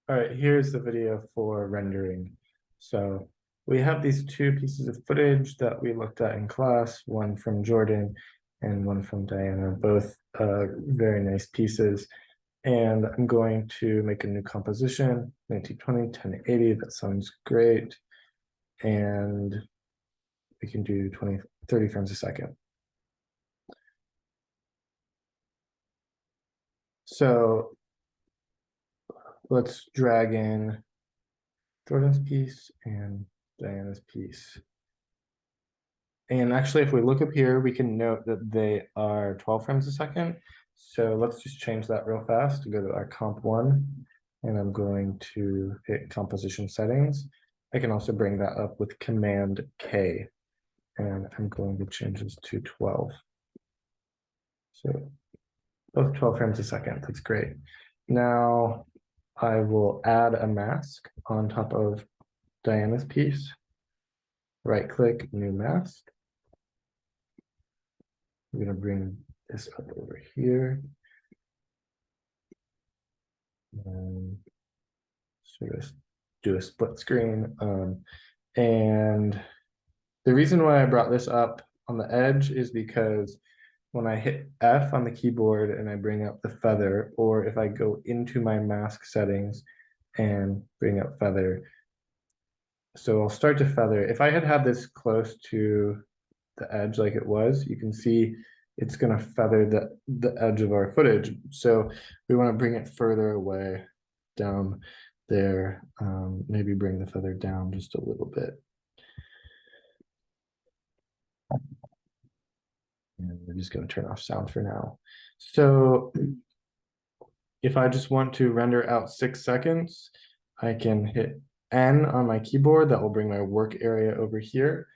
All right, here's the video for rendering. So we have these two pieces of footage that we looked at in class, one from Jordan and one from Diana, both very nice pieces. And I'm going to make a new composition, 1920, 1080, that sounds great. And we can do 30 frames a second. So let's drag in Jordan's piece and Diana's piece. And actually, if we look up here, we can note that they are 12 frames a second. So let's just change that real fast to go to our comp one. And I'm going to hit composition settings. I can also bring that up with Command K. And I'm going to change this to 12. So both 12 frames a second. That's great. Now I will add a mask on top of Diana's piece. Right click, new mask. I'm going to bring this up over here. And so just do a split screen. And the reason why I brought this up on the edge is because when I hit F on the keyboard and I bring up the feather, or if I go into my mask settings and bring up feather, so I'll start to feather. If I had this close to the edge like it was, you can see it's going to feather the edge of our footage. So we want to bring it further away down there. Maybe bring the feather down just a little bit. And we're just going to turn off sound for now. So if I just want to render out 6 seconds, I can hit N on my keyboard. That will bring my work area over here.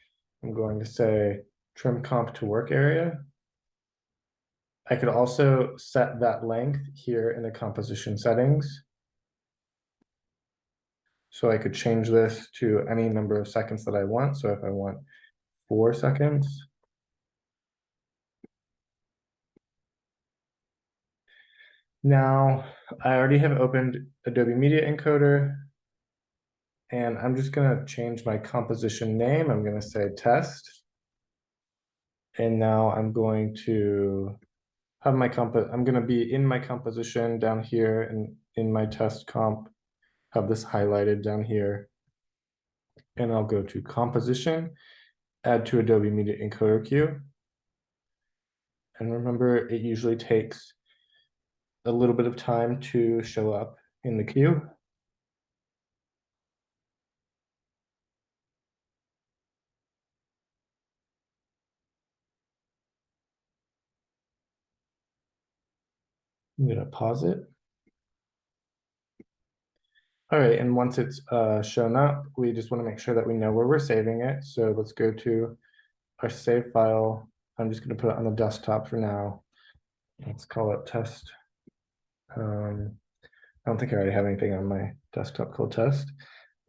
I'm going to say trim comp to work area. I could also set that length here in the composition settings. So I could change this to any number of seconds that I want. So if I want 4 seconds, now I already have opened Adobe Media Encoder, and I'm just going to change my composition name. I'm going to say test. And now I'm going to have my I'm going to be in my composition down here and in my test comp, have this highlighted down here. And I'll go to composition, add to Adobe Media Encoder queue. And remember, it usually takes a little bit of time to show up in the queue. I'm going to pause it. All right, and once it's shown up, we just want to make sure that we know where we're saving it. So let's go to our save file. I'm just going to put it on the desktop for now. Let's call it test. I don't think I already have anything on my desktop called test.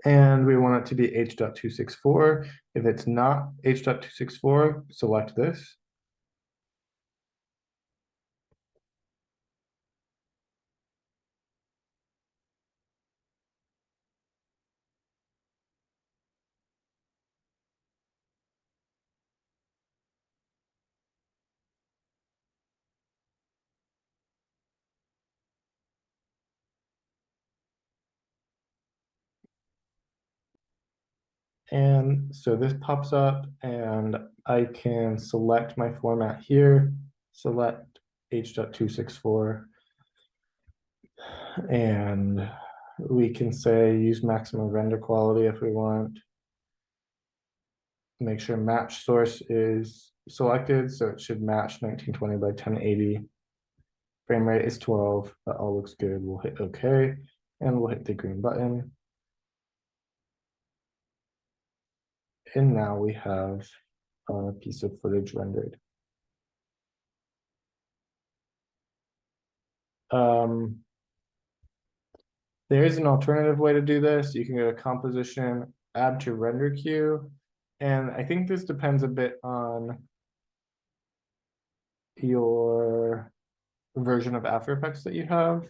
And we want it to be H.264. If it's not H.264, select this. And so this pops up and I can select my format here, select H.264, and we can say use maximum render quality if we want. Make sure match source is selected, so it should match 1920 by 1080. Frame rate is 12, that all looks good. We'll hit OK, and we'll hit the green button. And now we have a piece of footage rendered. There is an alternative way to do this. You can go to composition, add to render queue. And I think this depends a bit on your version of After Effects that you have.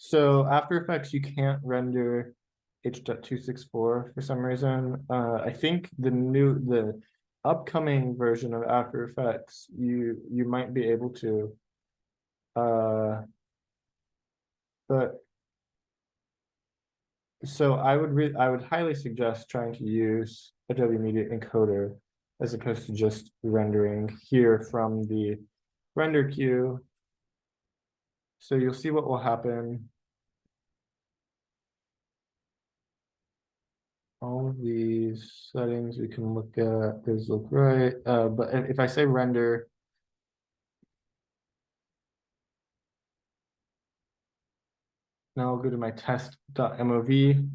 So After Effects, you can't render H.264 for some reason. I think the upcoming version of After Effects, you might be able to. But so I would highly suggest trying to use Adobe Media Encoder as opposed to just rendering here from the render queue. So you'll see what will happen. All of these settings we can look at, those look right. But if I say render, now I'll go to my test.mov.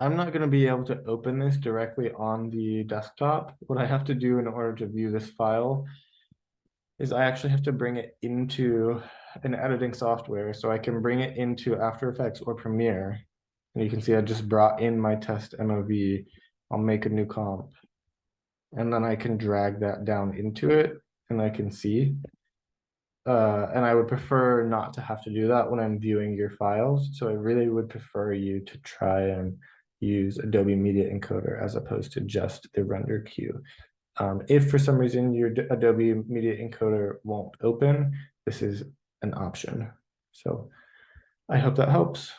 I'm not going to be able to open this directly on the desktop. What I have to do in order to view this file is I actually have to bring it into an editing software. So I can bring it into After Effects or Premiere. And you can see I just brought in my test MOV. I'll make a new comp. And then I can drag that down into it and I can see. And I would prefer not to have to do that when I'm viewing your files. So I really would prefer you to try and use Adobe Media Encoder as opposed to just the render queue. If for some reason your Adobe Media Encoder won't open, this is an option. So I hope that helps.